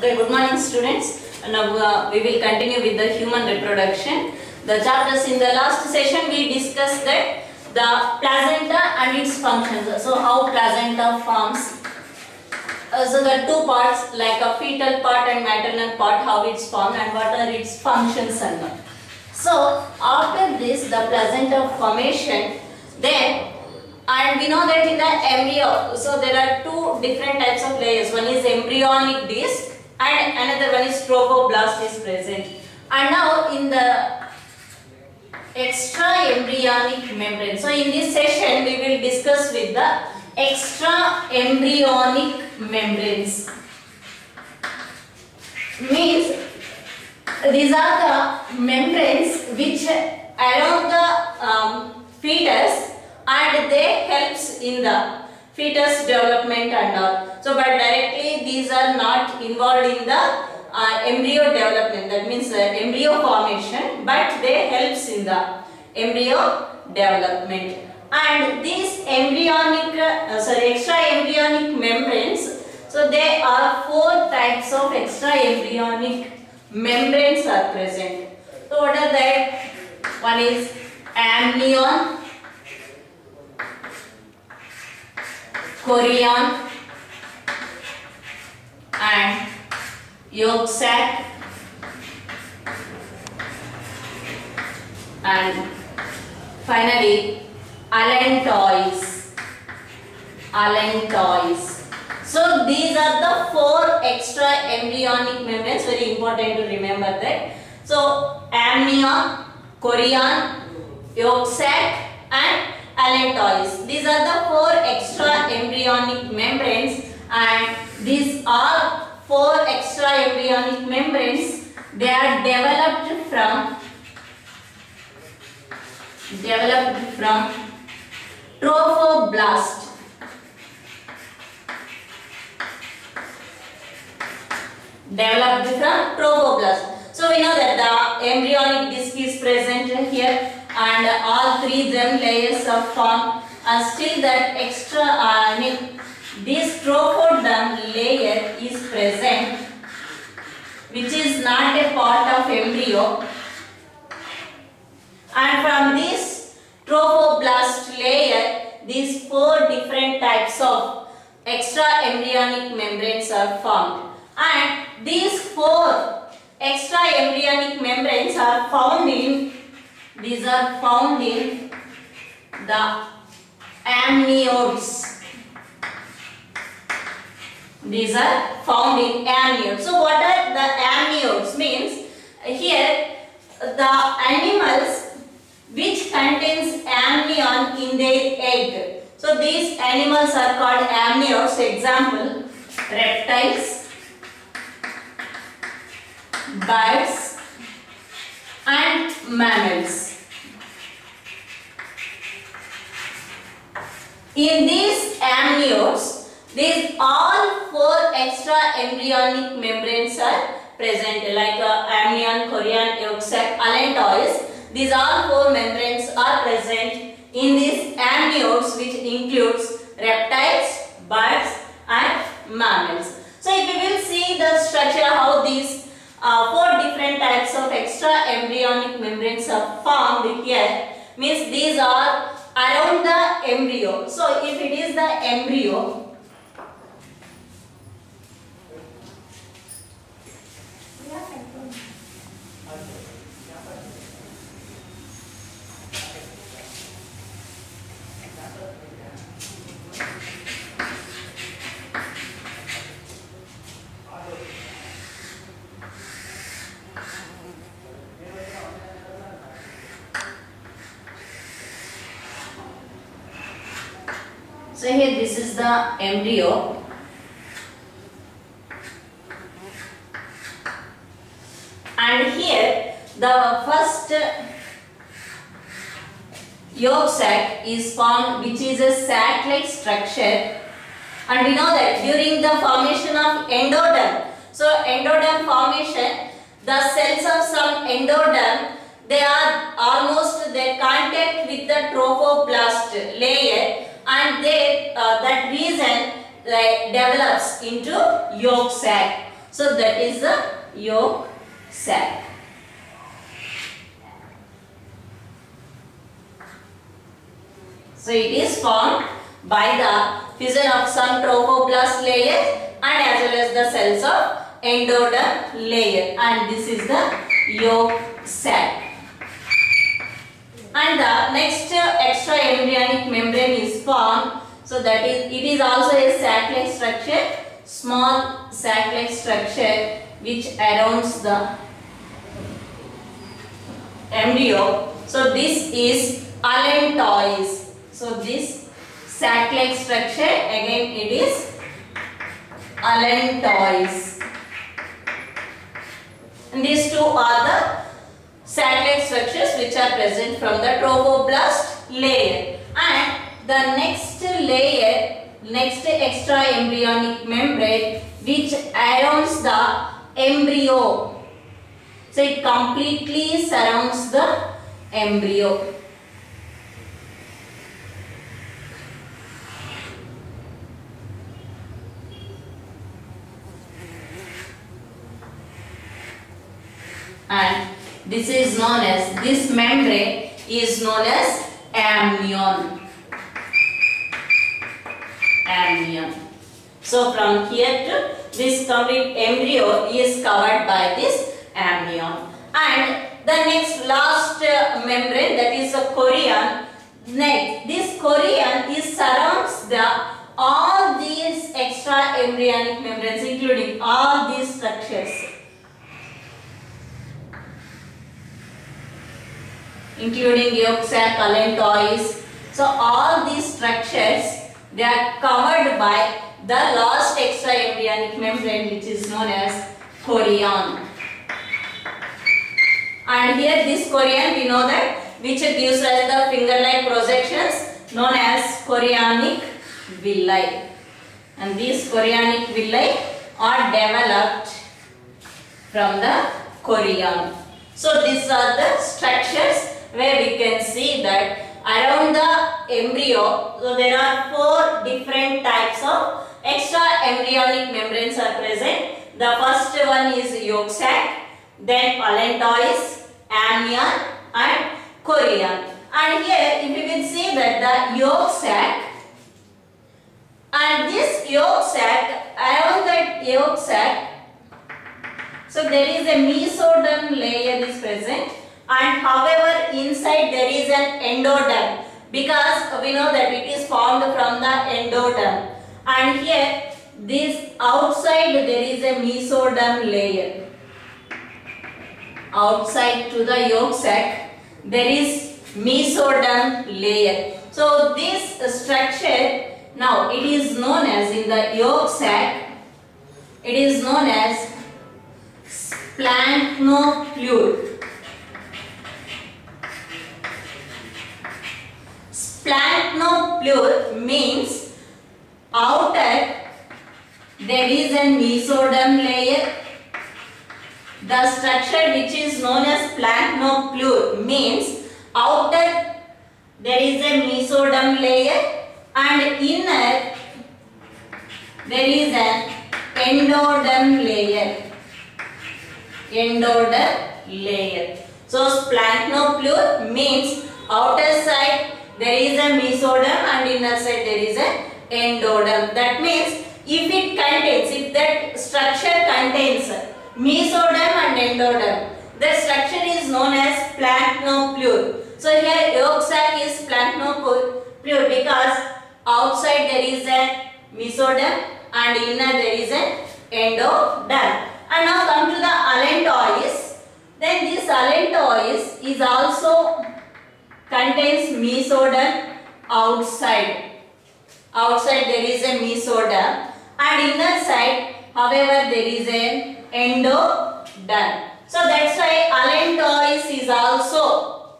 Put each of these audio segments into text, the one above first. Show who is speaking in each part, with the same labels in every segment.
Speaker 1: Okay, good morning students. Now we will continue with the human reproduction. The chapters in the last session we discussed that the placenta and its functions. So how placenta forms. So the two parts like a fetal part and maternal part, how it's formed and what are its functions and all. So after this the placenta formation, then and we know that in the embryo, so there are two different types of layers. One is embryonic disc and another one is trophoblast is present. And now in the extra embryonic membrane. So in this session we will discuss with the extra embryonic membranes. Means these are the membranes which around the fetus and they helps in the fetus development and all. So but directly these are not involved in the embryo development, that means embryo formation, but they helps in the embryo development. And these embryonic extra embryonic membranes, so there are four types of extra embryonic membranes are present. So what are they? One is amnion, chorion and yolk sac, and finally allantois. So these are the four extra embryonic membranes, very important to remember that. So amnion, chorion, yolk sac and allantois. These are the four extra embryonic membranes, and these are four extra embryonic membranes. They are developed from trophoblast. So we know that the embryonic disc is present here and all three germ layers are formed, and still that extra this trophoderm layer is present, which is not a part of embryo, and from this trophoblast layer these four different types of extra embryonic membranes are formed, and these four extra embryonic membranes are found in the amniotes. These are found in amniotes. So what are the amniotes? Means here the animals which contains amnion in their egg. So these animals are called amniotes. Example, reptiles, birds and mammals. In these amniotes, these all four extra embryonic membranes are present, like amnion, chorion, yolk sac, allantois. These all four membranes are present in these amniotes, which includes reptiles, birds and mammals. So if we will see the structure how these four different types of extra embryonic membranes are formed here, means these are around the embryo. So if it is the embryo, so here this is the embryo, and here the first yolk sac is formed, which is a sac-like structure, and we know that during the formation of endoderm, so endoderm formation, the cells of some endoderm, they are almost their contact with the trophoblast layer, and they that reason develops into yolk sac. So that is the yolk sac. So it is formed by the fission of some trophoblast layers and as well as the cells of endoderm layer, and this is the yolk sac. And the next extra embryonic membrane is formed. So that is, it is also a sac-like structure, small sac-like structure which surrounds the embryo. So this is allantois. So this sac-like structure, again it is allantois. And these two are the sac-like structures which are present from the trophoblast layer. And the next layer, next extra embryonic membrane which surrounds the embryo. So it completely surrounds the embryo. And this is known as, this membrane is known as amnion. Amnion. So from here to this complete embryo is covered by this amnion. And the next last membrane, that is a chorion. Next, this chorion is surrounds the all these extra embryonic membranes, including all these structures. Including yolk sac, allantois. So all these structures, they are covered by the last extra embryonic membrane which is known as chorion. And here this chorion, we know that, which gives us the finger-like projections known as chorionic villi. And these chorionic villi are developed from the chorion. So these are the structures where we can see that around the embryo, so there are 4 different types of extra embryonic membranes are present. The first one is yolk sac, then allantois, amnion and chorion. And here if you can see that the yolk sac, and this yolk sac, around that yolk sac, so there is a mesoderm layer is present, and however inside there is an endoderm, because we know that it is formed from the endoderm. And here this outside there is a mesoderm layer. Outside to the yolk sac there is mesoderm layer. So this structure, now it is known as, in the yolk sac, it is known as splanchnoplure. Splanchnoplure means outer there is a mesoderm layer. The structure which is known as splanchnoplure means outer there is a mesoderm layer and inner there is an endoderm layer. Endoderm layer. So splanchnoplure means outer side there is a mesoderm and inner side there is an endoderm. That means if it contains, if that structure contains mesoderm and endoderm, the structure is known as splanchnoplure. So here yolk sac is splanchnoplure because outside there is a mesoderm and inner there is an endoderm. And now come to the allantois. Then this allantois is also contains mesoderm outside. Outside there is a mesoderm and inner side, however, there is an endoderm. So that's why allantois is also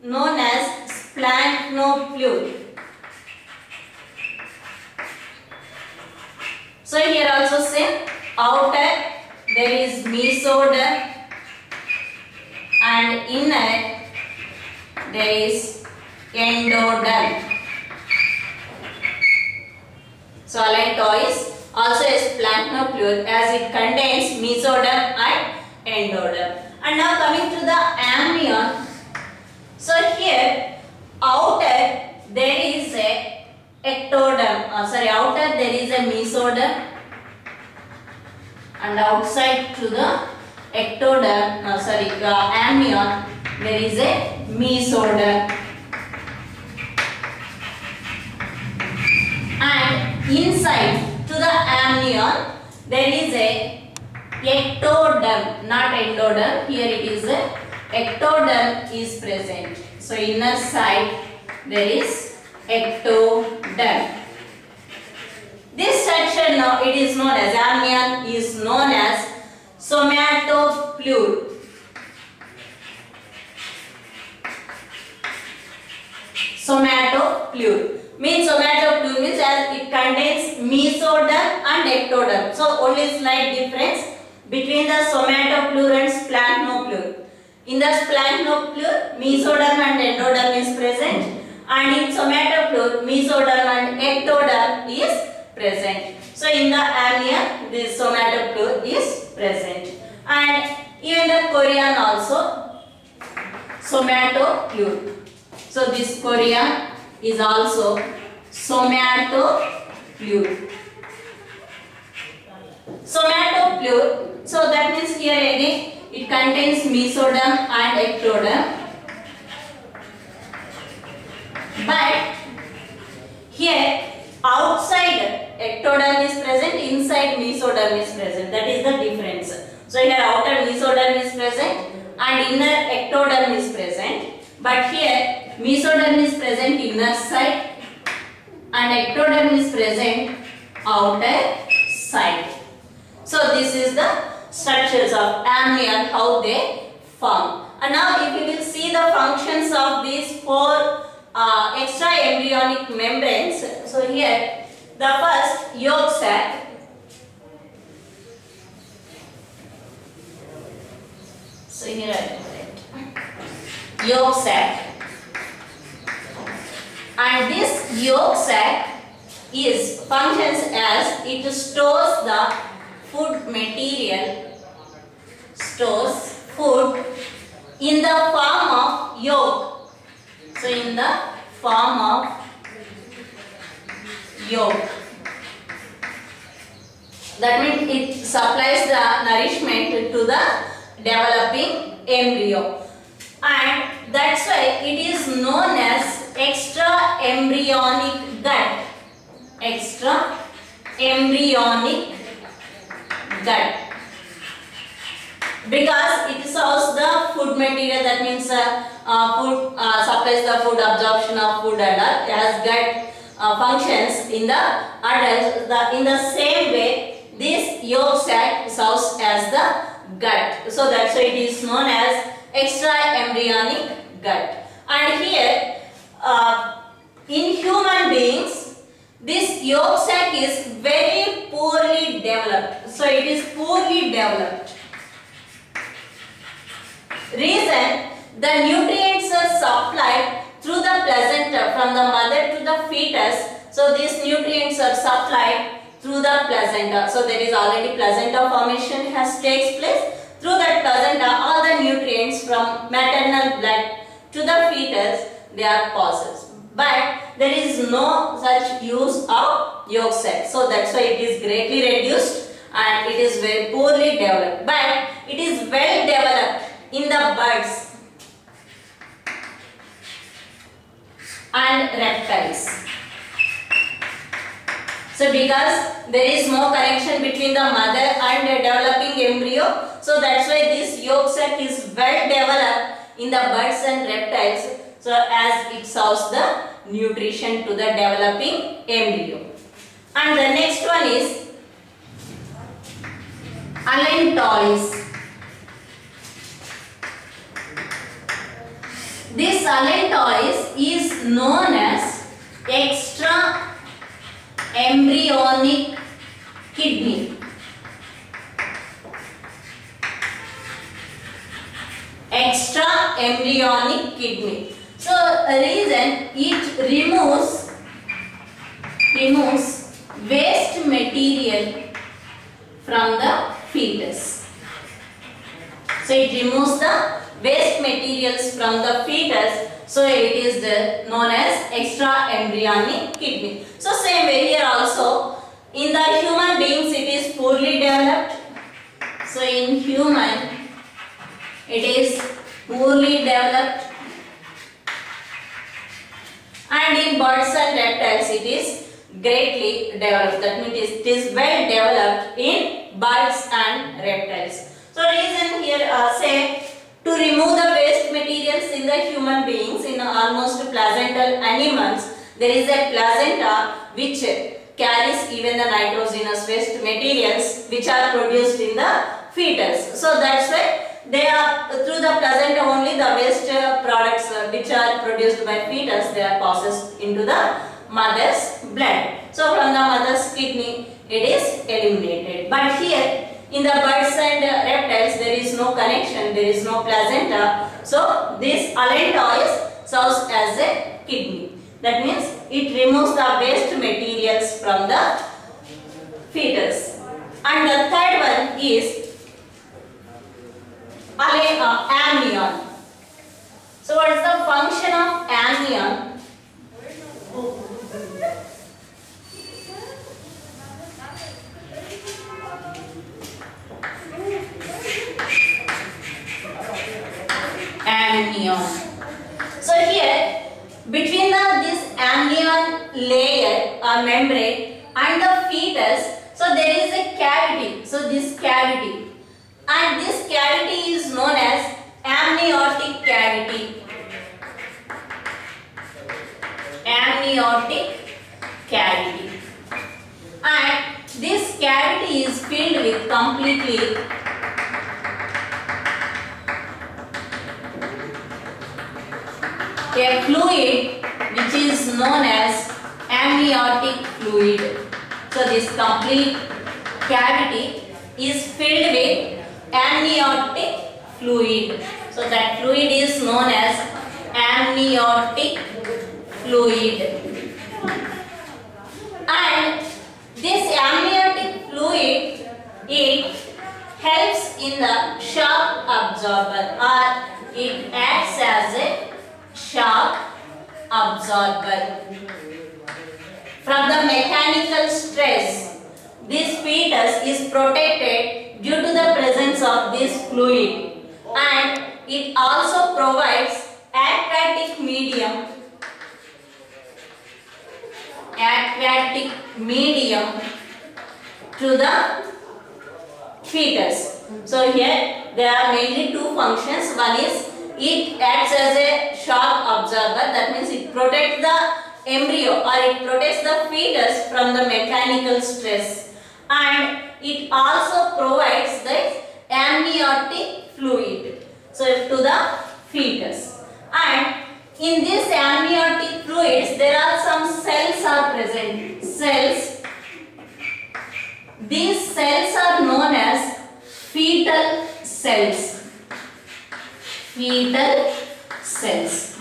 Speaker 1: known as splanchnoplure. So here also same, outer there is mesoderm and inner there is endoderm. So allantois also as planktopluere, as it contains mesoderm and endoderm. And now coming to the amnion. So here outer there is a ectoderm, outer there is a mesoderm, and outside to the ectoderm, amnion, there is a mesoderm. And inside to the amnion there is a ectoderm, not endoderm. Here it is a ectoderm is present. So inner side there is ectoderm. This structure now it is known as amnion, is known as somatopluere. Somatopluere means as it contains mesoderm and ectoderm. So only slight difference between the somatopluere and splanchnopluere. In the splanchnopluere, mesoderm and endoderm is present, and in somatopluere, mesoderm and ectoderm is present. So in the amnion, this somatopluere is present, and even the chorion also somatopluere. So this chorion is also somatopluere. Somatopluere, so that means here again it contains mesoderm and ectoderm. But here outside ectoderm is present, inside mesoderm is present. That is the difference. So here outer mesoderm is present and inner ectoderm is present. But here mesoderm is present inner side and ectoderm is present outer side. So this is the structures of amnion, how they form. And now if you will see the functions of these four extra embryonic membranes. So here the first yolk sac. So here I write yolk sac. And this yolk sac is functions as it stores the food material, stores food in the form of yolk. So in the form of yolk. That means it supplies the nourishment to the developing embryo. And that's why it is known as extra embryonic gut. Extra embryonic gut. Because it serves the food material, that means food supplies the food, absorption of food and all. It has gut functions in the adults. In the same way, this yolk sac serves as the gut. So that's why it is known as extra embryonic gut. And here, in human beings, this yolk sac is very poorly developed. So it is poorly developed. Reason, the nutrients are supplied through the placenta from the mother to the fetus. So these nutrients are supplied through the placenta. So there is already placenta formation takes place. Through that placenta, all the nutrients from maternal blood to the fetus, they are processed. But there is no such use of yolk sac. So that's why it is greatly reduced and it is very poorly developed. But it is well developed in the birds and reptiles. So because there is no connection between the mother and the developing embryo, so that's why this yolk sac is well developed in the birds and reptiles. So as it serves the nutrition to the developing embryo. And the next one is allantois. This allantois is known as extra embryonic kidney. Extra embryonic kidney. So reason, it removes waste material from the fetus. So it removes the waste materials from the fetus. So it is known as extra embryonic kidney. So same way here also, in the human beings it is poorly developed. So in human it is poorly developed, and in birds and reptiles it is greatly developed. That means it is well developed in birds and reptiles. So reason here say to remove the waste materials in the human beings, in almost placental animals, there is a placenta which carries even the nitrogenous waste materials which are produced in the fetus. So that's why they are through the placenta only the waste products which are produced by fetus, they are processed into the mother's blood. So from the mother's kidney it is eliminated. But here in the birds and reptiles there is no connection, there is no placenta. So this allantois serves as a kidney. That means it removes the waste materials from the fetus. And the third one is amnion. So what is the function of amnion? Amnion. So here between this amnion layer or membrane and the fetus, so there is a cavity. So this cavity, and this cavity is known as amniotic cavity. Amniotic cavity. And this cavity is filled with completely a fluid which is known as amniotic fluid. So this complete cavity is filled with amniotic fluid. So that fluid is known as amniotic fluid. And this amniotic fluid, it helps in the shock absorber, or it acts as a shock absorber. From the mechanical stress, this fetus is protected due to the presence of this fluid, and it also provides aquatic medium to the fetus. So here there are mainly two functions. One is it acts as a shock absorber, that means it protects the embryo or it protects the fetus from the mechanical stress, and it also provides the amniotic fluid to the fetus. And in this amniotic fluids there are some cells are present. Cells. These cells are known as fetal cells. Fetal cells.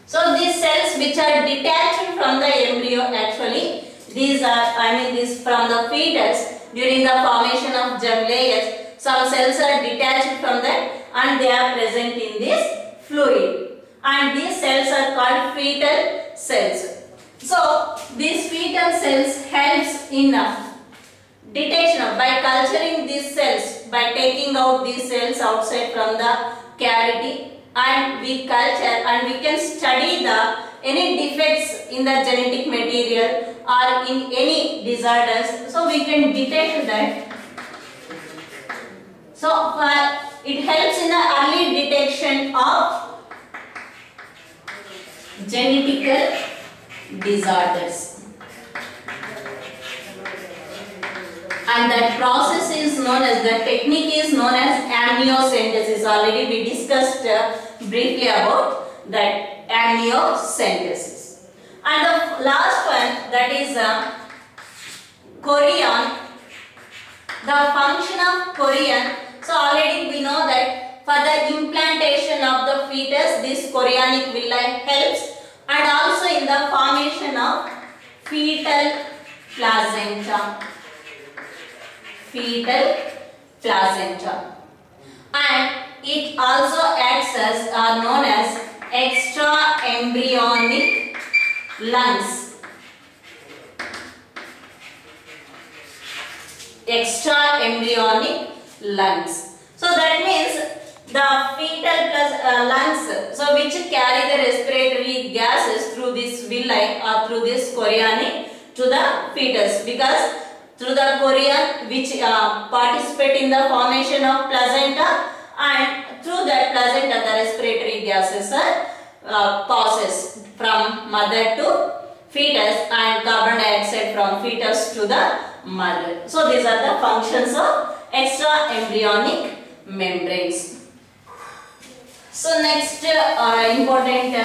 Speaker 1: So these cells which are detached from the embryo, actually these are, this from the fetus during the formation of germ layers, some cells are detached from that and they are present in this fluid, and these cells are called fetal cells. So these fetal cells helps in detection by culturing these cells, by taking out these cells outside from the cavity, and we culture and we can study any defects in the genetic material or in any disorders, so we can detect that. So it helps in the early detection of genetical disorders, and that process is known as, the technique is known as amniocentesis. Already we discussed briefly about that amniocentesis. And the last one, that is chorion. The function of chorion, so already we know that for the implantation of the fetus this chorionic villi helps, and also in the formation of fetal placenta, fetal placenta, and it also acts as are known as extra embryonic lungs. Extra embryonic lungs. So that means the fetal lungs, so which carry the respiratory gases through this villi or through this chorionic to the fetus, because through the chorion which participate in the formation of placenta, and through that placenta the respiratory gases are passes from mother to fetus and carbon dioxide from fetus to the mother. So these are the functions of extra embryonic membranes. So next important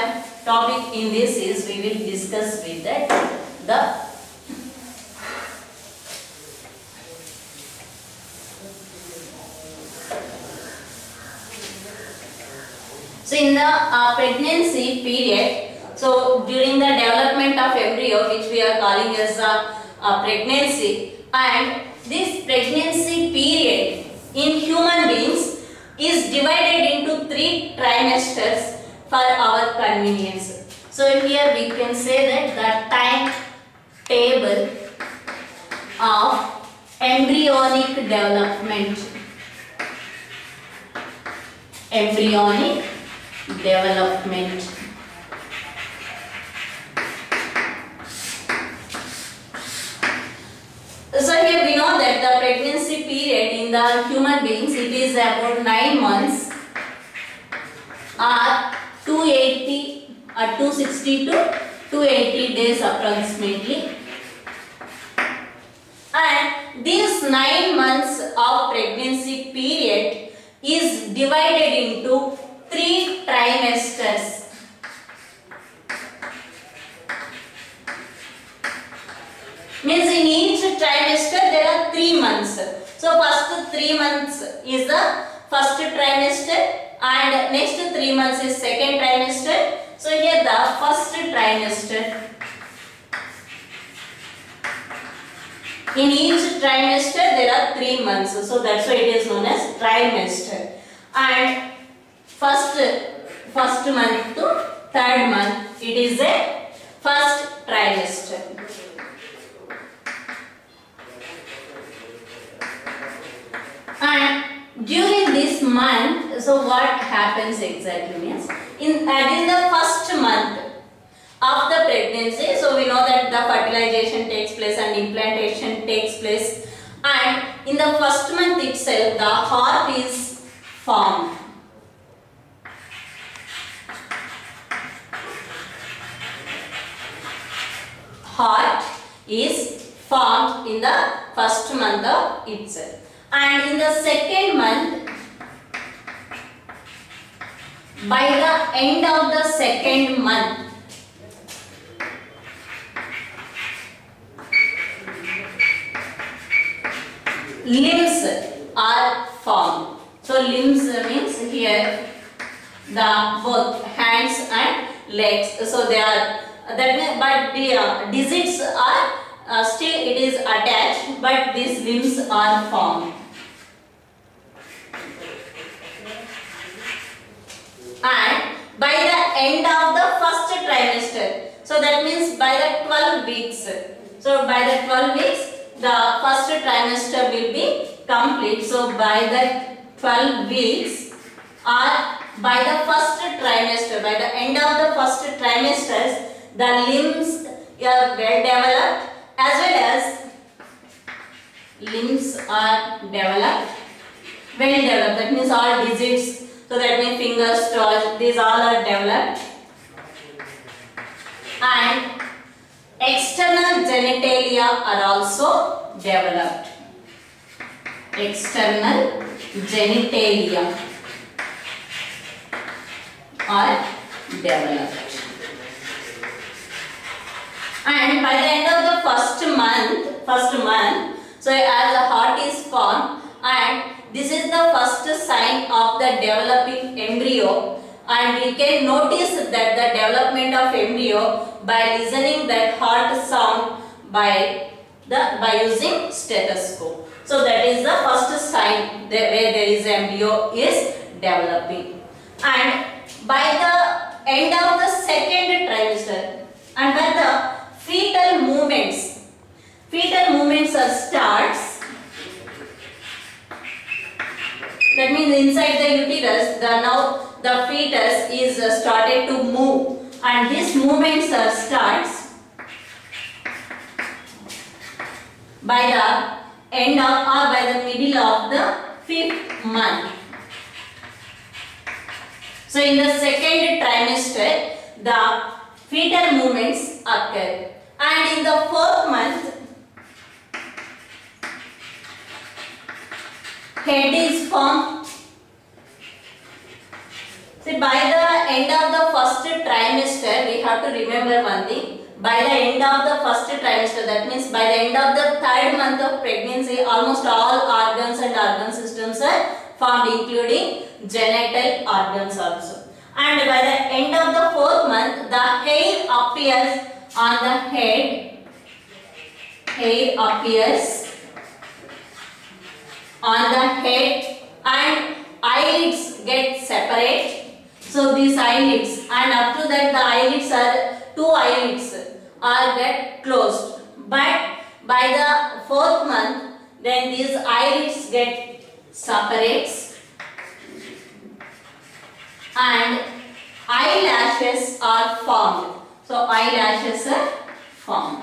Speaker 1: topic in this is we will discuss with that the so in the pregnancy period, so during the development of embryo, which we are calling as a pregnancy, and this pregnancy period in human beings is divided into 3 trimesters for our convenience. So here we can say that the timetable of embryonic development. Embryonic development. So here we know that the pregnancy period in the human beings, it is about 9 months or 260 to 280 days approximately. And these 9 months of pregnancy period is divided into 3 trimesters. Means in each trimester there are 3 months. So first 3 months is the first trimester and next 3 months is second trimester. So here the first trimester. In each trimester there are 3 months. So that's why it is known as trimester. And first month to third month, it is a first trimester. And during this month, so what happens exactly means, in the first month of the pregnancy, so we know that the fertilization takes place and implantation takes place, and in the first month itself the heart is formed. Heart is formed in the first month of itself. And in the second month, by the end of the second month, limbs are formed. So limbs means here the both hands and legs. So they are that means, but the digits are still it is attached, but these limbs are formed. And by the end of the first trimester, so that means by the 12 weeks, so by the 12 weeks the first trimester will be complete. So by the 12 weeks or by the first trimester, by the end of the first trimesters, the limbs are well developed, as well as limbs are developed, well developed, that means all digits. So that means fingers, toes, these all are developed. And external genitalia are also developed. External genitalia are developed. And by the end of the first month, so as the heart is formed, and this is the first sign of the developing embryo, and we can notice that the development of embryo by listening that heart sound by by using stethoscope. So that is the first sign where there is embryo is developing. And by the end of the second trimester, and when the fetal movements starts, that means inside the uterus, now the fetus is started to move, and these movements starts by the end of or by the middle of the 5th month. So in the second trimester, the fetal movements occur, and in the 4th month, head is formed. See, by the end of the first trimester, we have to remember one thing. By the end of the first trimester, that means by the end of the 3rd month of pregnancy, almost all organs and organ systems are formed, including genital organs also. And by the end of the 4th month, the hair appears on the head. Hair appears on the head, and eyelids get separate. So these eyelids, and up to that the eyelids are 2 eyelids are get closed. But by the 4th month, then these eyelids get separates, and eyelashes are formed. So eyelashes are formed.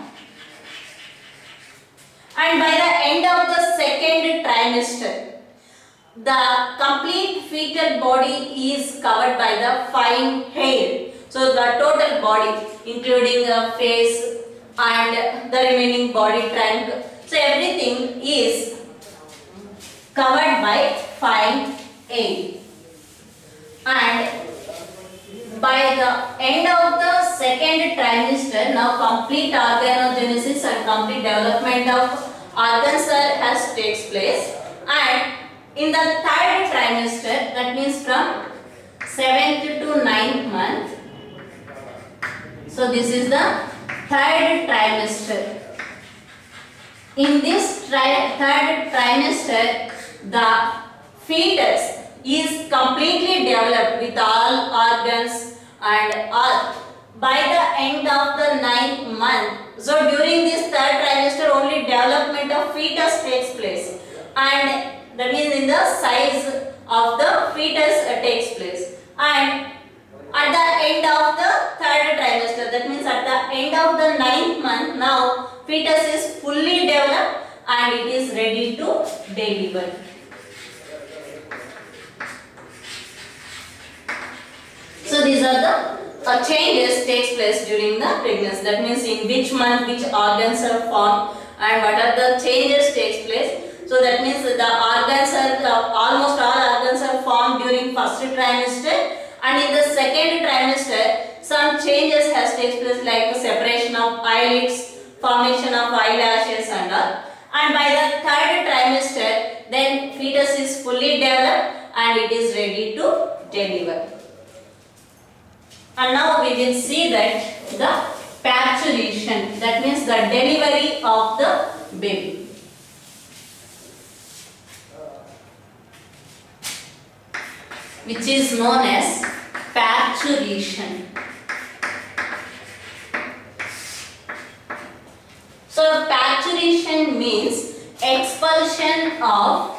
Speaker 1: And by the end of the second trimester, the complete fetal body is covered by the fine hair. So the total body, including the face and the remaining body trunk, so everything is covered by fine hair. And by the end of the second trimester, now complete organogenesis and complete development of organs takes place. And in the 3rd trimester, that means from 7th to 9th month, so this is the 3rd trimester. In this 3rd trimester, the fetus is completely developed with all organs and all. By the end of the 9th month, so during this 3rd trimester only development of fetus takes place, and that means in the size of the fetus takes place. And at the end of the 3rd trimester, that means at the end of the 9th month, now fetus is fully developed and it is ready to deliver. So these are the changes takes place during the pregnancy. That means in which month which organs are formed and what are the changes takes place. So that means the organs are almost all organs are formed during first trimester, and in the second trimester some changes has takes place like separation of eyelids, formation of eyelashes and all. And by the 3rd trimester, then fetus is fully developed and it is ready to deliver. And now we will see that the parturition, that means the delivery of the baby. Which is known as parturition. So parturition means expulsion of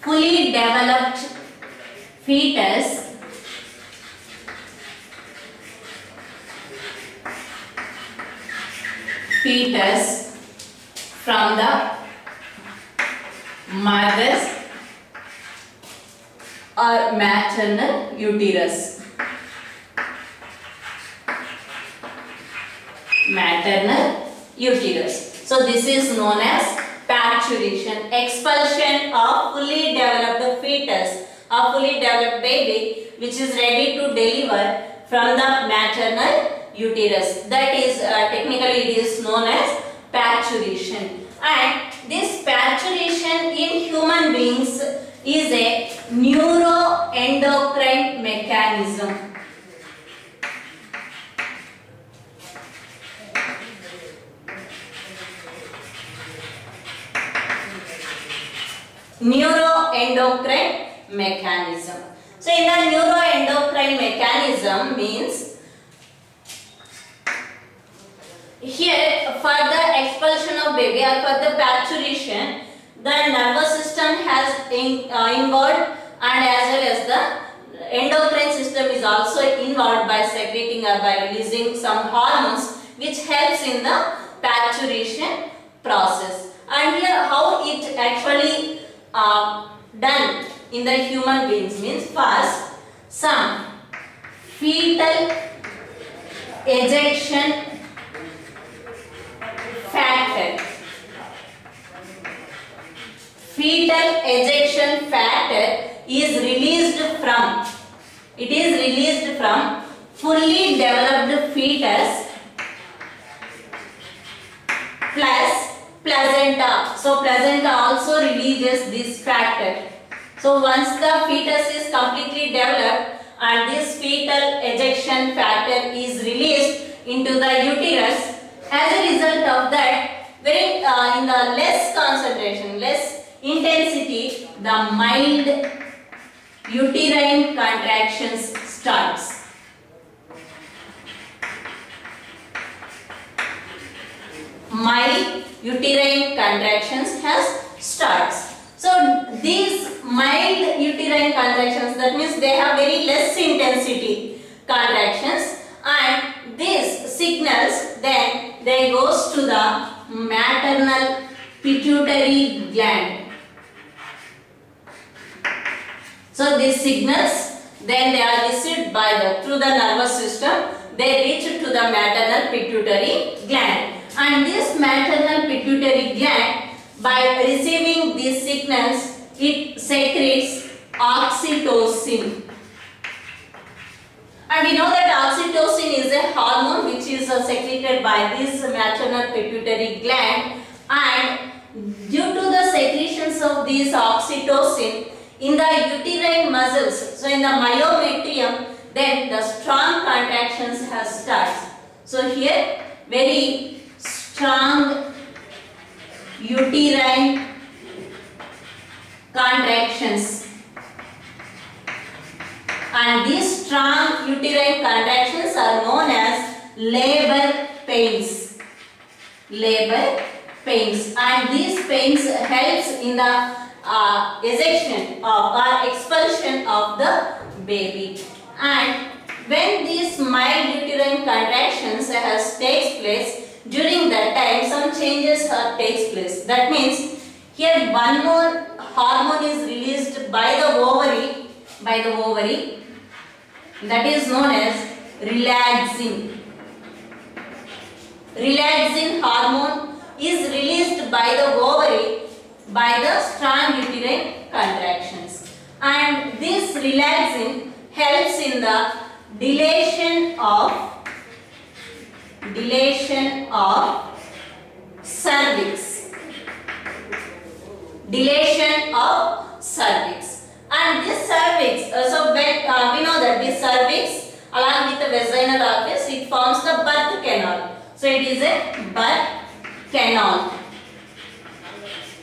Speaker 1: fully developed fetus from the mother's or maternal uterus. So this is known as parturition, expulsion of fully developed fetus, a fully developed baby which is ready to deliver from the maternal uterus. That is technically it is known as parturition. And this parturition in human beings is a neuroendocrine mechanism. neuroendocrine mechanism. So in the neuroendocrine mechanism means here for the expulsion of baby or for the parturition, the nervous system has involved, and as well as the endocrine system is also involved by secreting or by releasing some hormones which helps in the parturition process. And here how it actually done in the human beings means first some fetal ejection factor. Fetal ejection factor is released from, it is released from fully developed fetus plus placenta. So placenta also releases this factor. So once the fetus is completely developed and this fetal ejection factor is released into the uterus, as a result of that, very in the less concentration, less intensity, the mild uterine contractions starts. Mild uterine contractions starts. So these mild uterine contractions, that means they have very less intensity contractions, and these signals then they goes to the maternal pituitary gland. So these signals then they are received by through the nervous system, they reach to the maternal pituitary gland, and this maternal pituitary gland, by receiving these signals, it secretes oxytocin. And we know that oxytocin is a hormone which is secreted by this maternal pituitary gland, and due to the secretions of this oxytocin in the uterine muscles, so in the myometrium, then the strong contractions has starts. So here very strong uterine contractions, and these strong uterine contractions are known as labor pains. Labor pains, and these pains helps in the ejection of or expulsion of the baby. And when these mild uterine contractions takes place, during that time some changes takes place. That means here one more hormone is released by the ovary, that is known as relaxin. Relaxin hormone is released by the ovary by the strong uterine contractions, and this relaxin helps in the dilation of cervix. Dilation of cervix. And this cervix, so when we know that this cervix along with the vaginal orifice, it forms the birth canal. So it is a birth canal.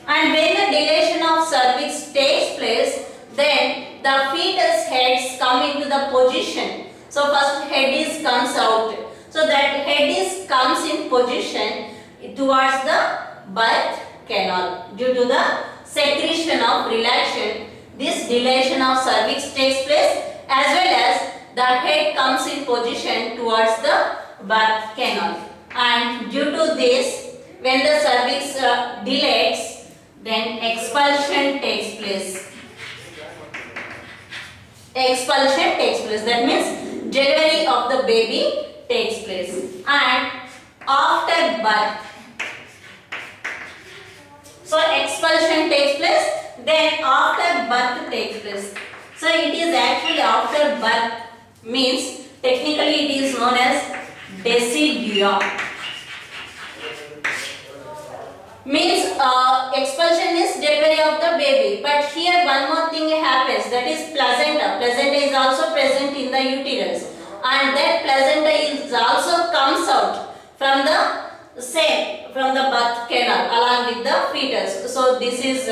Speaker 1: And when the dilation of cervix takes place, then the fetus heads come into the position. So first head comes out. So that head comes in position towards the birth canal. Due to the secretion of relaxation, this dilation of cervix takes place, as well as the head comes in position towards the birth canal. And due to this, when the cervix dilates, then expulsion takes place. Expulsion takes place. That means delivery of the baby takes place. And after birth, so expulsion takes place, then after birth takes place. So it is actually after birth, means technically it is known as deciduea. Means expulsion is delivery of the baby, but here one more thing happens, that is placenta. Placenta is also present in the uterus, and that placenta is also comes out from the birth canal along with the fetus. So this is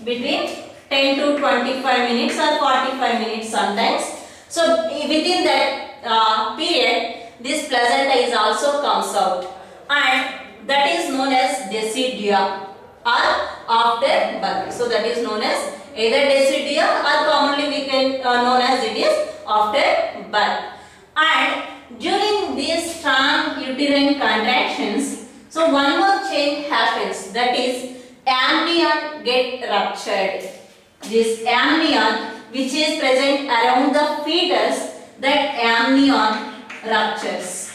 Speaker 1: between 10 to 25 minutes or 45 minutes sometimes. So within that period, this placenta is also comes out, and that is known as decidia or after birth. So that is known as either decidia or commonly we can known as it is after birth. And during these strong uterine contractions, so one more change happens, that is amnion get ruptured. This amnion which is present around the fetus, that amnion ruptures.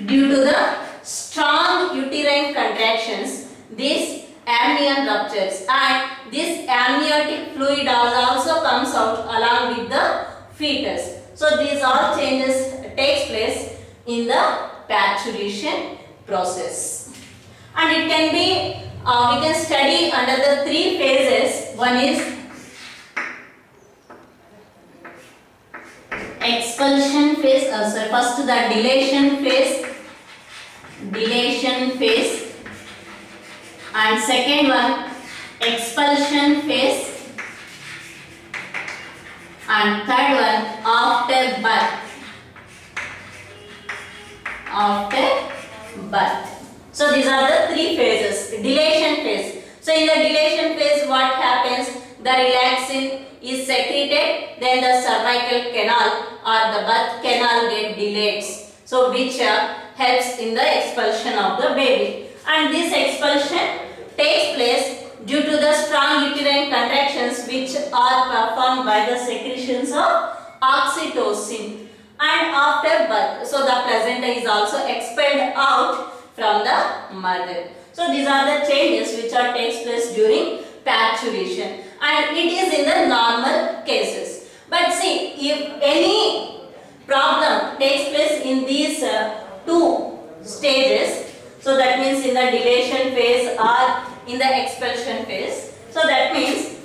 Speaker 1: Due to the strong uterine contractions, this amnion ruptures, and this amniotic fluid also comes out along with the fetus. So these all changes takes place in the parturition process, and it can be we can study under the three phases. One is expulsion phase, first the dilation phase, and second one expulsion phase, and third one after birth. So these are the three phases. Dilation phase. So in the dilation phase, what happens? The relaxin is secreted, then the cervical canal or the birth canal get dilates. So which helps in the expulsion of the baby. And this expulsion takes place due to the strong uterine contractions which are performed by the secretions of oxytocin. And after birth, so the placenta is also expelled out from the mother. So these are the changes which are takes place during parturition, and it is in the normal cases. But see, if any problem takes place in these two stages, so that means in the dilation phase or in the expulsion phase, so that means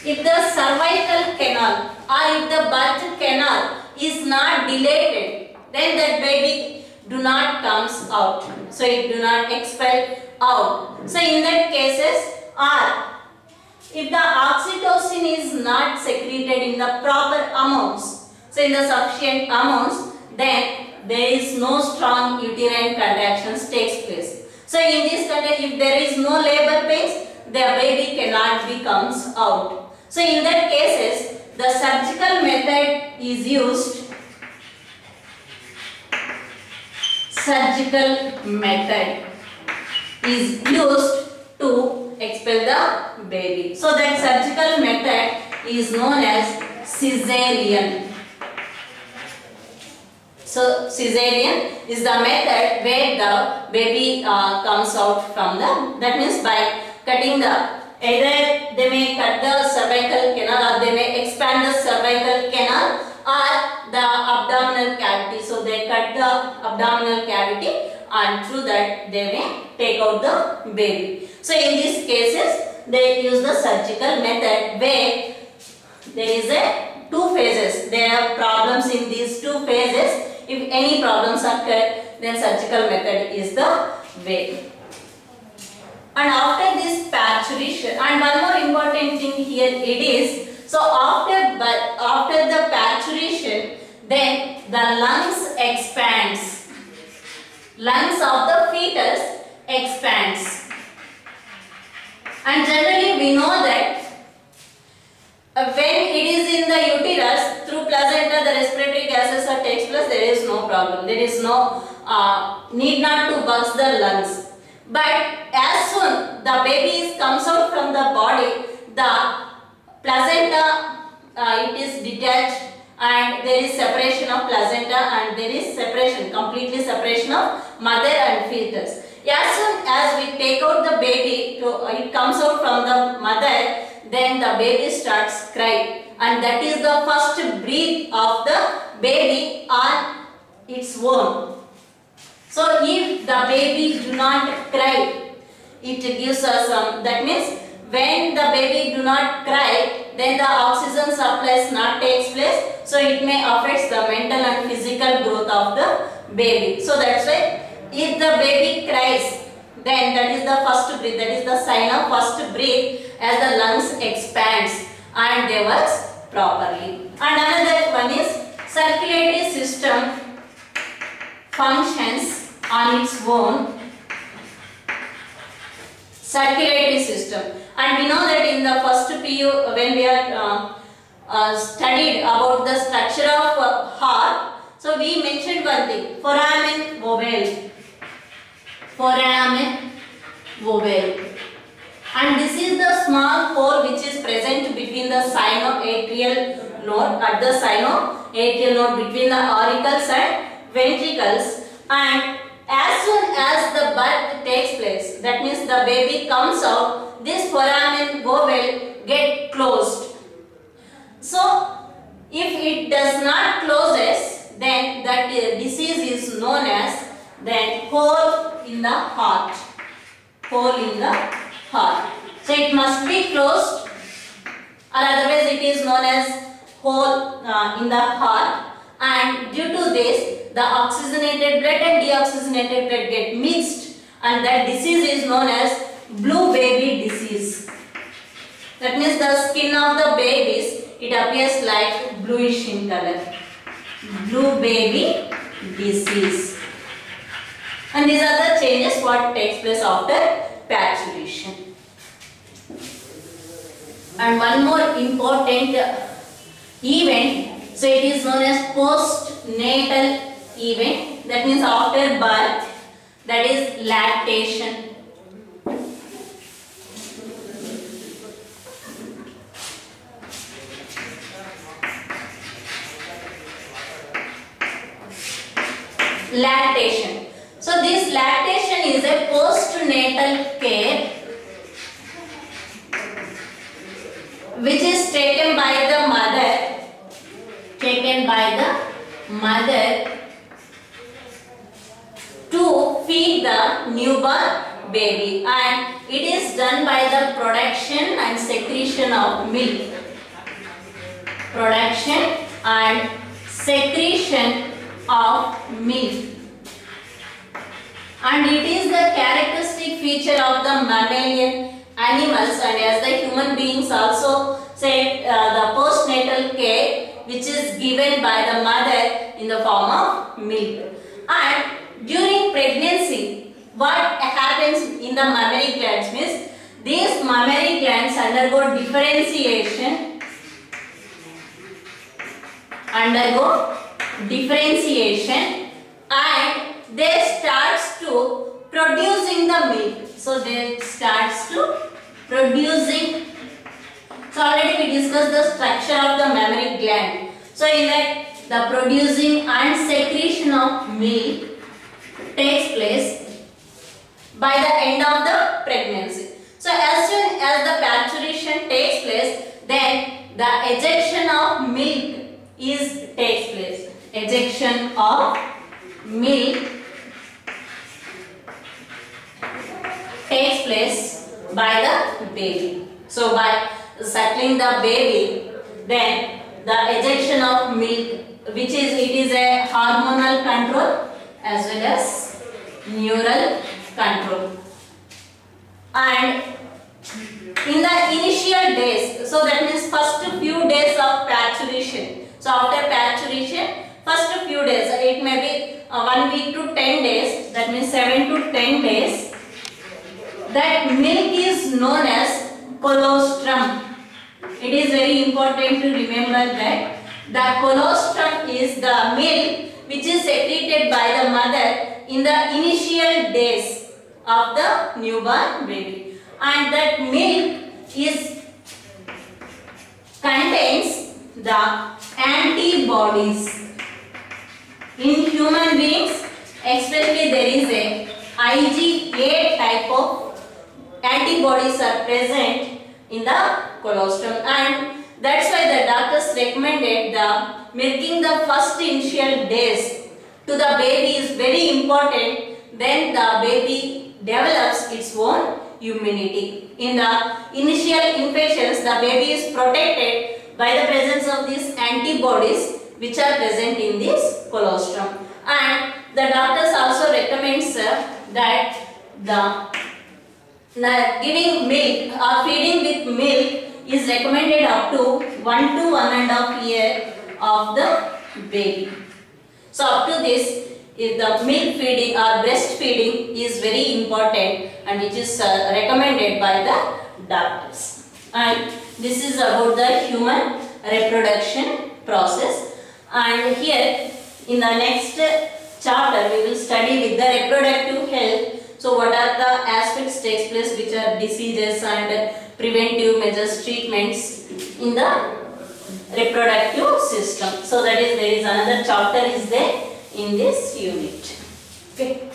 Speaker 1: if the cervical canal or if the birth canal is not dilated, then that baby do not comes out. So it do not expel out. So in that cases, or if the oxytocin is not secreted in the proper amounts, so in the sufficient amounts, then there is no strong uterine contractions takes place. So in this condition, if there is no labor pains, the baby cannot be comes out. So in that cases, the surgical method is used. Surgical method is used to expel the baby. So that surgical method is known as cesarean. So cesarean is the method where the baby comes out from the, that means by cutting the, either they may cut the cervical canal or they may expand the cervical canal or the abdominal cavity. So they cut the abdominal cavity and through that they may take out the baby. So in these cases they use the surgical method where there is a two phases. There are problems in these two phases. If any problems occur, then surgical method is the way. And after this parturition, and one more important thing here it is, so after the parturition, then the lungs expands. Lungs of the fetus expands. And generally we know that when it is in the uterus, through placenta the respiratory gases are takes place, there is no problem. There is no need not to burst the lungs. But as soon the baby comes out from the body, the placenta it is detached and there is separation of placenta and there is separation, completely separation of mother and fetus. As soon as we take out the baby, it comes out from the mother, then the baby starts crying, and that is the first breath of the baby on its own. So if the baby do not cry, it gives us some, that means when the baby do not cry, then the oxygen supply not takes place, so it may affect the mental and physical growth of the baby. So that's why if the baby cries, then that is the first breath, that is the sign of first breath as the lungs expands and they work properly. And another one is circulatory system functions on its own. Circulatory system, and we know that in the first PU when we are studied about the structure of heart, so we mentioned one thing, foramen ovale. Foramen ovale. And this is the small pore which is present between the sinoatrial node, at the sinoatrial node between the auricles and ventricles, and as soon as the birth takes place, that means the baby comes out, this foramen ovale get closed. So if it does not closes, then that disease is known as then hole in the heart. Hole in the heart. So it must be closed, or otherwise it is known as hole in the heart, and due to this the oxygenated blood and deoxygenated blood get mixed, and that disease is known as blue baby disease. That means the skin of the babies, it appears like bluish in color. Blue baby disease. And these are the changes what takes place after parturition. And one more important event, so it is known as postnatal event, that means after birth, that is lactation. Lactation. So this lactation is a postnatal care which is taken by the mother to feed the newborn baby, and it is done by the production and secretion of milk. Production and secretion of milk. And it is the characteristic feature of the mammalian animals, and as the human beings also say the postnatal care which is given by the mother in the form of milk. And during pregnancy, what happens in the mammary glands means these mammary glands undergo differentiation and they starts to producing the milk. So they starts to producing. So already we discussed the structure of the mammary gland. So in that the producing and secretion of milk takes place by the end of the pregnancy. So as soon as the parturition takes place, then the ejection of milk takes place. Ejection of milk takes place by the baby. So by suckling the baby, then the ejection of milk, which is a hormonal control as well as neural control. And in the initial days, so that means first few days of parturition. So after parturition, first few days, it may be 1 week to 10 days, that means 7 to 10 days, that milk is known as colostrum. It is very important to remember that the colostrum is the milk which is secreted by the mother in the initial days of the newborn baby, and that milk contains the antibodies. In human beings, especially, there is a IgA type of antibodies are present in the colostrum, and that's why the doctors recommended the milking the first initial days to the baby is very important. Then the baby develops its own immunity. In the initial infections, the baby is protected by the presence of these antibodies which are present in this colostrum. And the doctors also recommends that the giving milk or feeding with milk is recommended up to 1 to 1.5 year of the baby. So up to this, if the milk feeding or breastfeeding is very important and which is recommended by the doctors. And this is about the human reproduction process. And here in the next chapter we will study with the reproductive health. So what are the aspects takes place, which are diseases and preventive measures, treatments in the reproductive system. So that is, there is another chapter is there in this unit. Okay.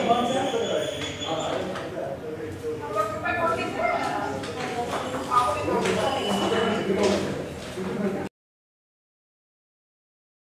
Speaker 2: Gracias.